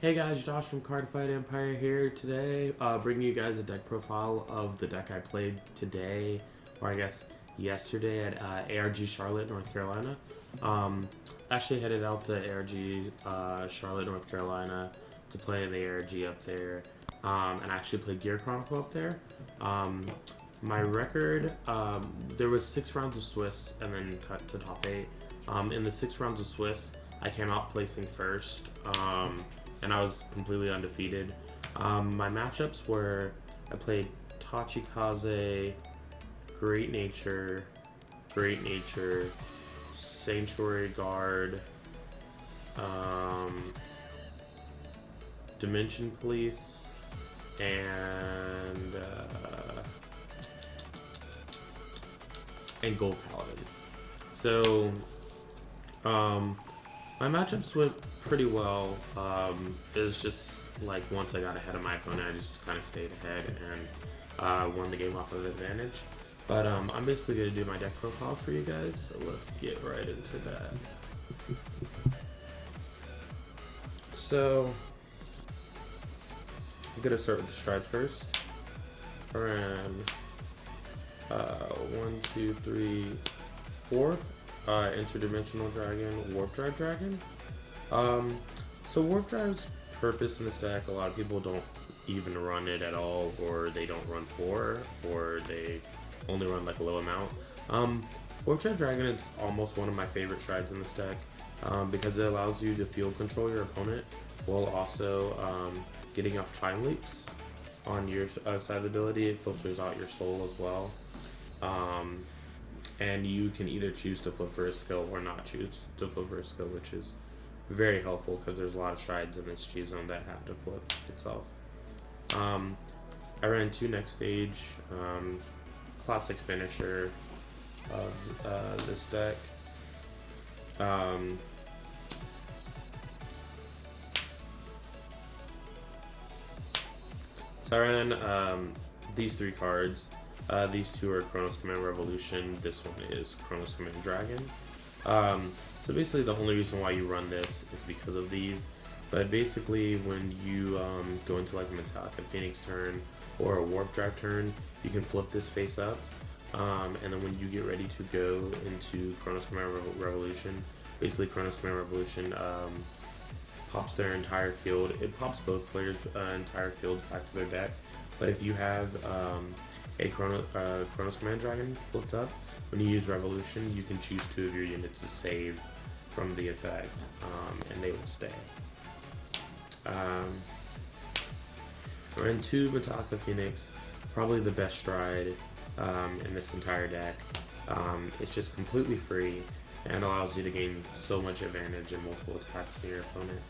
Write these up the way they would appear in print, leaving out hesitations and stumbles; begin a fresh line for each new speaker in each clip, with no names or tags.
Hey guys, Josh from Cardfight Empire here today, bringing you guys a deck profile of the deck I played today, or I guess yesterday at ARG Charlotte, North Carolina. Actually headed out to ARG Charlotte, North Carolina to play the ARG up there, and actually played Gear Chronicle up there. My record, there was 6 rounds of Swiss and then cut to top 8. In the 6 rounds of Swiss, I came out placing first. And I was completely undefeated. My matchups were, I played Tachikaze, Great Nature, Sanctuary Guard, Dimension Police, and Gold Paladin. So, my matchups went pretty well. It was just like once I got ahead of my opponent, I just kind of stayed ahead and won the game off of advantage. But I'm basically going to do my deck profile for you guys, so let's get right into that. So, I'm going to start with the strides first. I ran 1, 2, 3, 4. Interdimensional Dragon, Warp Drive Dragon. So Warp Drive's purpose in this deck, a lot of people don't even run it at all, or they don't run 4, or they only run like a low amount. Warp Drive Dragon is almost one of my favorite strides in this deck, because it allows you to field control your opponent while also getting off time leaps on your side of the ability. It filters out your soul as well. And you can either choose to flip for a skill or not choose to flip for a skill, which is very helpful because there's a lot of strides in this G zone that have to flip itself. I ran 2 next stage, classic finisher of this deck. So I ran these 3 cards. These 2 are Chronos Command Revolution. This one is Chronos Command Dragon. So basically the only reason why you run this is because of these. But basically when you go into like a Metallica Phoenix turn or a Warp Drive turn, you can flip this face up. And then when you get ready to go into Chronos Command Revolution, basically Chronos Command Revolution pops their entire field. It pops both players' entire field back to their deck. But if you have a Chronos Command Dragon flipped up, when you use Revolution, you can choose 2 of your units to save from the effect, and they will stay. I ran 2 Metallica Phoenix, probably the best stride in this entire deck. It's just completely free and allows you to gain so much advantage in multiple attacks to your opponent.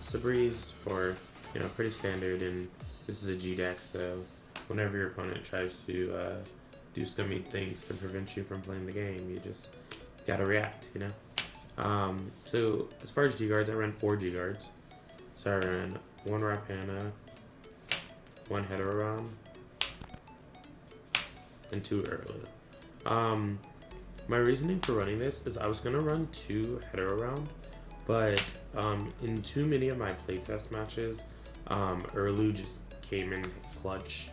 Sabriz for, pretty standard, and this is a G deck, so whenever your opponent tries to do scummy things to prevent you from playing the game, you just gotta react, So as far as G guards, I ran 4 G guards. So I ran 1 Rapana, 1 Heteroron, and 2 Erlu. My reasoning for running this is I was gonna run 2 Heteroron, but in too many of my playtest matches, Erlu just came in clutch.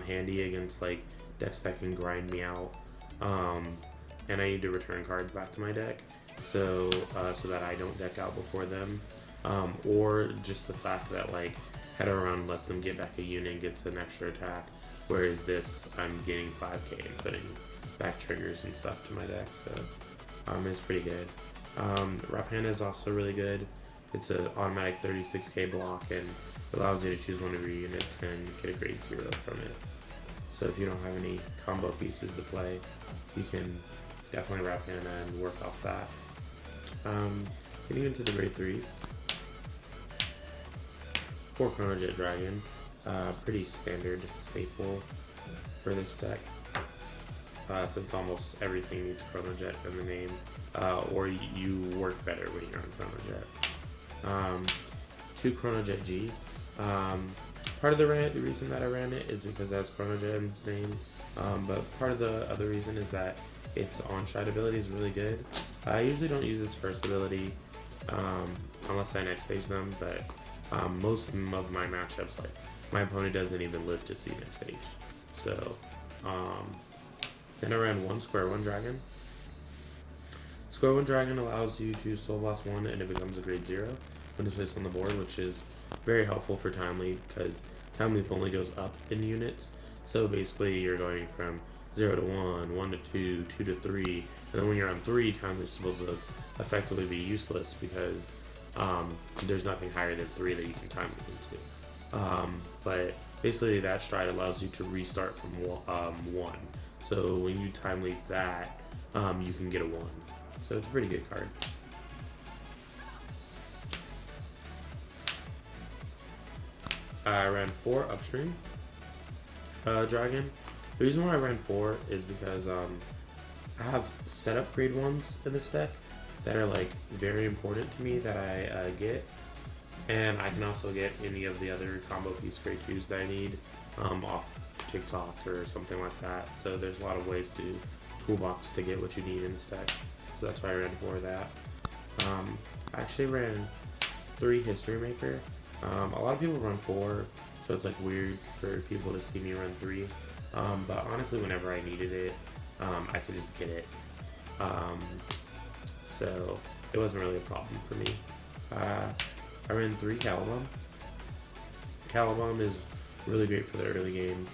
Handy against like decks that can grind me out, and I need to return cards back to my deck, so that I don't deck out before them, or just the fact that like Heteron lets them get back a unit and gets an extra attack, whereas this I'm getting 5k and putting back triggers and stuff to my deck, so it's pretty good. Rapana is also really good. It's an automatic 36k block and allows you to choose one of your units and get a grade 0 from it. So if you don't have any combo pieces to play, you can definitely wrap in and work off that. Getting into the grade 3s. 4 Chronojet Dragon, pretty standard staple for this deck, since almost everything needs Chronojet in the name, or you work better when you're on Chronojet. 2 Chronojet G. Part of the reason that I ran it is because it has Chronojet in its name, but part of the other reason is that its on-stride ability is really good. I usually don't use its first ability, unless I next stage them. But most of my matchups, like my opponent doesn't even live to see next stage. So then I ran 1 square 1 dragon. Square 1 dragon allows you to soul blast 1 and it becomes a grade 0 when it's placed on the board, which is very helpful for time leap because time leap only goes up in units. So basically you're going from 0 to 1, 1 to 2, 2 to 3, and then when you're on 3, time leap's supposed to effectively be useless because there's nothing higher than 3 that you can time leap into. But basically that stride allows you to restart from 1. So when you time leap that, you can get a 1. So it's a pretty good card. I ran 4 upstream dragon. The reason why I ran 4 is because I have setup grade 1s in this deck that are like very important to me that I get, and I can also get any of the other combo piece grade 2s that I need off TikTok or something like that. So there's a lot of ways to toolbox to get what you need in this deck. So that's why I ran 4 of that. I actually ran 3 History Maker. A lot of people run 4, so it's like weird for people to see me run 3. But honestly, whenever I needed it, I could just get it. So it wasn't really a problem for me. I ran 3 Calibum. Calibum is really great for the early game.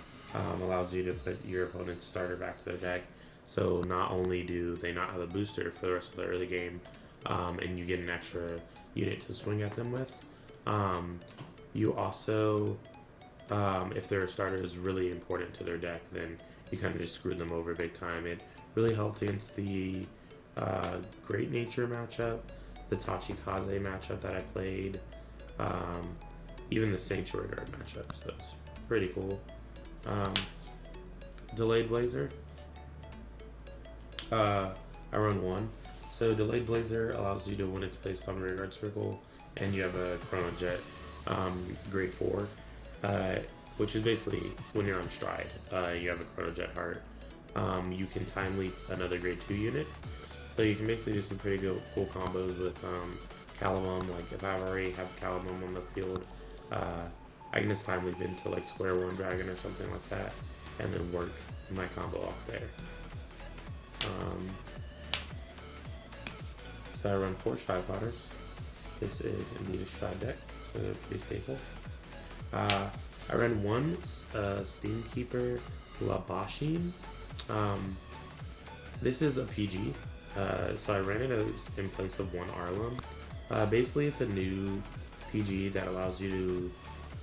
Allows you to put your opponent's starter back to their deck. So not only do they not have a booster for the rest of the early game, and you get an extra unit to swing at them with, you also, if their starter is really important to their deck, then you kind of just screwed them over big time. It really helped against the Great Nature matchup, the Tachikaze matchup that I played, even the Sanctuary Guard matchup, so it's pretty cool. Delayed Blazer. I run 1. So Delayed Blazer allows you to, when it's placed on Rearguard Circle, and you have a Chrono Jet grade 4, which is basically when you're on Stride, you have a Chrono Jet Heart. You can time leap another grade 2 unit. So you can basically do some pretty cool combos with Calibum. Like if I already have Calibum on the field, I can just time leap into like square 1 dragon or something like that, and then work my combo off there. So I run 4 Stride Fighters. This is indeed a Stride deck, so pretty staple. I ran 1 Steamkeeper Labashin. This is a PG, so I ran it as in place of 1 Arlum. Basically, it's a new PG that allows you to,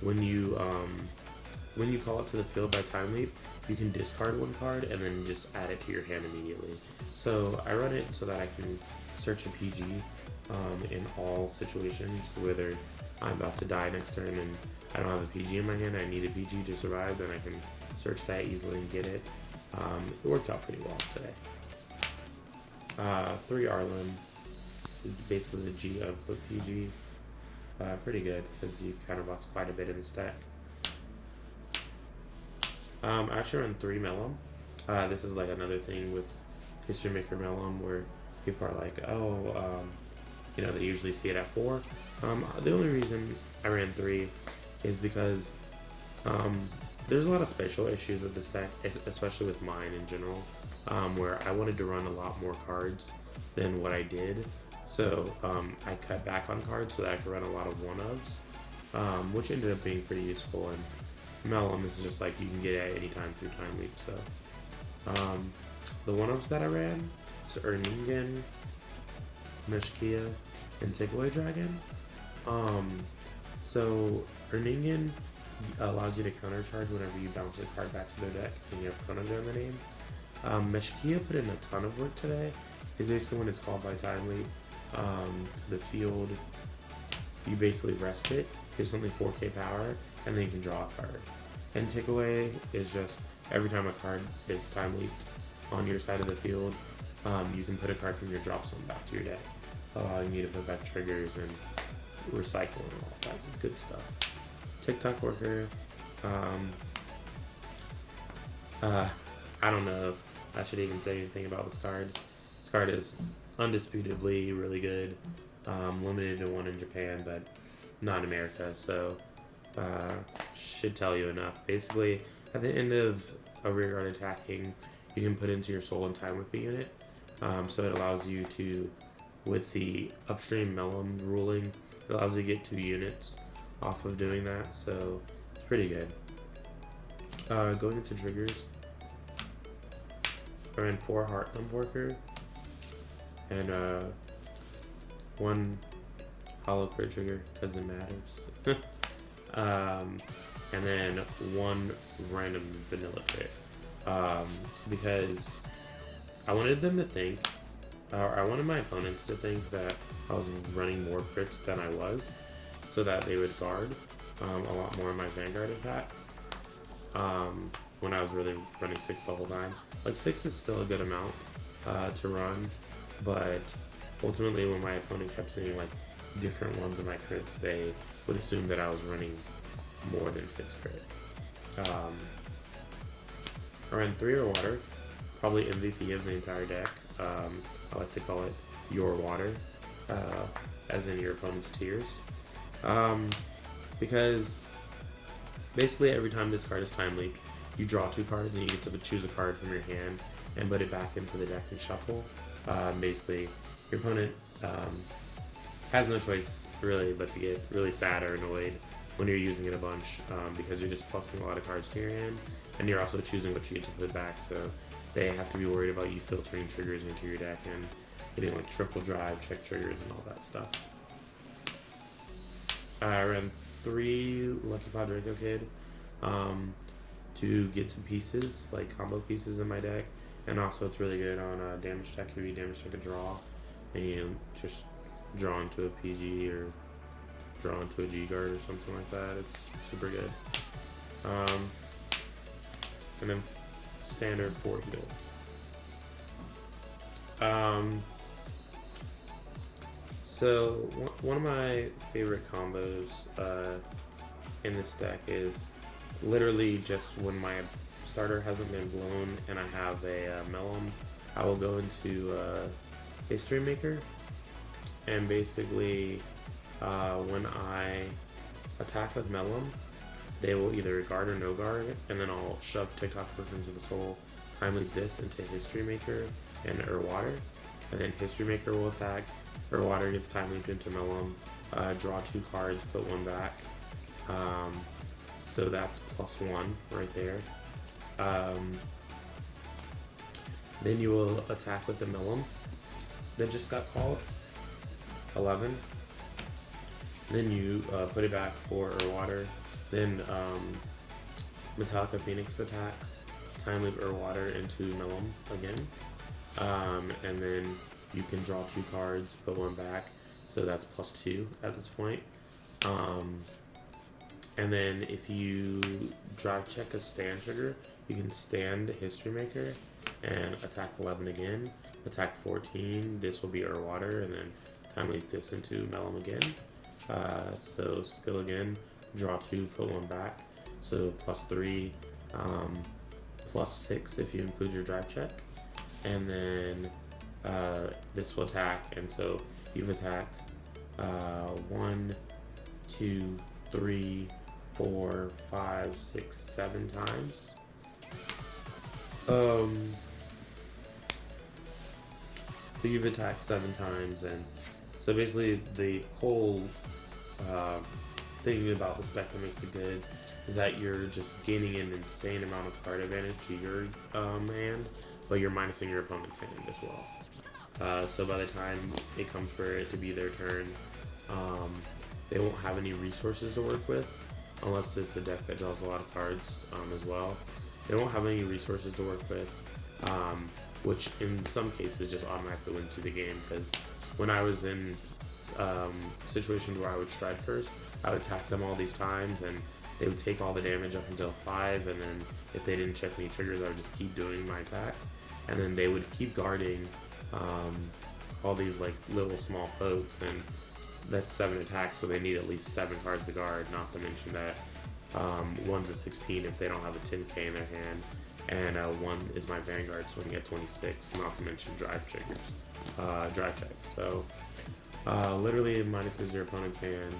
when you call it to the field by time leap, you can discard 1 card and then just add it to your hand immediately. So I run it so that I can search a PG in all situations, whether I'm about to die next turn and I don't have a PG in my hand, I need a PG to survive, then I can search that easily and get it. It works out pretty well today. 3 Arlen, basically the G of the PG. Pretty good because you kind of lost quite a bit in this deck. I actually run 3 Mellum. This is like another thing with History Maker Mellum where people are like, oh, you know, they usually see it at 4. The only reason I ran 3 is because there's a lot of spatial issues with this deck, especially with mine in general, where I wanted to run a lot more cards than what I did. So I cut back on cards so that I could run a lot of 1-ofs, which ended up being pretty useful. And Mellum is just like you can get it at any time through time leap. So the 1-ofs that I ran is Erningen, Meshkia, and Takeaway Dragon. So Erningen allows you to countercharge whenever you bounce a card back to their deck and you have Chrono Jet in the name. Meshkia put in a ton of work today. It's basically when it's called by time leap to the field, you basically rest it, gives something 4k power, and then you can draw a card. And Takeaway is just every time a card is time leaped on your side of the field, you can put a card from your drop zone back to your deck, allowing you to put back triggers and recycle and all that's good stuff. TikTok Worker, I don't know if I should even say anything about this card. This card is undisputably really good. limited to one in Japan, but not in America. So should tell you enough. Basically, at the end of a rear guard attacking, you can put into your soul and time whip the unit. So it allows you to, with the upstream Mellum ruling, it allows you to get 2 units off of doing that. So it's pretty good. Going into triggers, I ran 4 Heart Thumb Worker and 1 Hollow Crit trigger because it matters. And then 1 random vanilla crit. Because I wanted them to think, or I wanted my opponents to think that I was running more crits than I was, so that they would guard a lot more of my Vanguard attacks. When I was really running 6 the whole time. Like 6 is still a good amount to run, but ultimately when my opponent kept seeing like different ones of my crits, they would assume that I was running more than 6 crit. I ran 3 or water, probably MVP of the entire deck. I like to call it your water, as in your opponent's tears. Because basically every time this card is time leap, you draw 2 cards and you get to choose a card from your hand and put it back into the deck and shuffle. Basically, your opponent has no choice really but to get really sad or annoyed when you're using it a bunch, because you're just plussing a lot of cards to your hand, and you're also choosing what you get to put back, so they have to be worried about you filtering triggers into your deck and getting like triple drive, check triggers, and all that stuff. I ran 3 Lucky Pod Draco Kid to get some pieces, like combo pieces in my deck, and also it's really good on damage check. If you damage check a draw, and you just draw into a PG or draw into a G guard or something like that, it's super good. And then standard 4 heal. So one of my favorite combos in this deck is literally just when my starter hasn't been blown and I have a Mellum, I will go into History Maker, and basically when I attack with Mellum, they will either guard or no guard, and then I'll shove TikTok Perfumes of the Soul, time leap this into History Maker and Water, and then History Maker will attack, Water gets time leaped into Mellum, draw 2 cards, put 1 back, so that's +1 right there. Then you will attack with the Mellum that just got called, 11. Then you put it back for Water. Then Metallica Phoenix attacks, time leap Water into Mellum again. And then you can draw 2 cards, put 1 back, so that's +2 at this point. And then if you drive check a stand trigger, you can stand History Maker and attack 11 again, attack 14, this will be Water, and then time leap this into Mellum again. So skill again, draw 2, put 1 back, so +3, +6 if you include your drive check, and then this will attack, and so you've attacked 1, 2, 3, 4, 5, 6, 7 times. So you've attacked 7 times, and so basically the whole thing about this deck that makes it good is that you're just gaining an insane amount of card advantage to your hand, but you're minusing your opponent's hand as well. So by the time it comes for it to be their turn, they won't have any resources to work with, unless it's a deck that draws a lot of cards as well. They won't have any resources to work with, which in some cases just automatically win to the game, because when I was in situations where I would stride first, I would attack them all these times, and they would take all the damage up until 5, and then if they didn't check any triggers, I would just keep doing my attacks, and then they would keep guarding all these like little small pokes, and that's 7 attacks, so they need at least 7 cards to guard, not to mention that one's a 16 if they don't have a 10k in their hand, and 1 is my Vanguard, so I can get 26, not to mention drive triggers, drive checks. So Literally minuses your opponent's hand.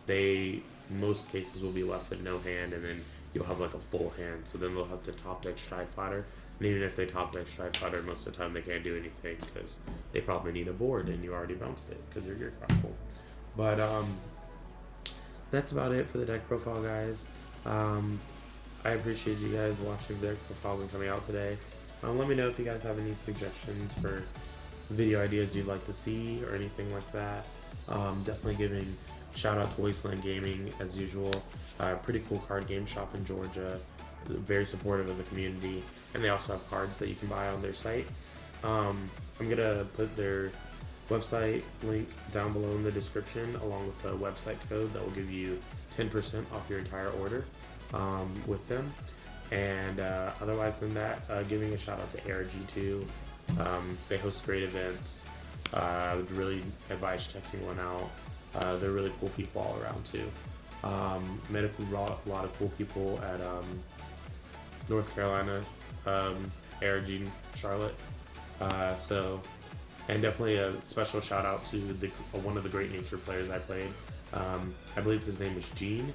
They, most cases, will be left with no hand, and then you'll have like a full hand. So then they'll have to top deck Stride Fighter, and even if they top deck Stride Fighter, most of the time they can't do anything because they probably need a board, and you already bounced it because you're your Chronicle. But that's about it for the deck profile, guys. I appreciate you guys watching the deck profiles and coming out today. Let me know if you guys have any suggestions for video ideas you'd like to see or anything like that. Definitely giving shout out to Wasteland Gaming as usual. Pretty cool card game shop in Georgia. Very supportive of the community, and they also have cards that you can buy on their site. I'm gonna put their website link down below in the description, along with a website code that will give you 10% off your entire order with them. And otherwise than that, giving a shout out to ARG too. They host great events. I would really advise checking one out. They're really cool people all around too. Met a lot of cool people at North Carolina, ARG Charlotte. And definitely a special shout out to one of the Great Nature players I played. I believe his name is Gene.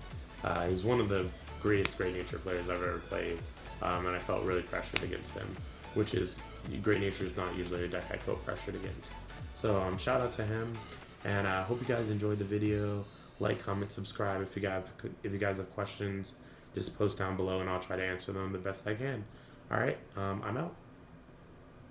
He's one of the greatest Great Nature players I've ever played, and I felt really pressured against him, which is, Great Nature is not usually a deck I feel pressured against. So shout out to him, and I hope you guys enjoyed the video. Like, comment, subscribe. If you guys have questions, just post down below, and I'll try to answer them the best I can. All right, I'm out.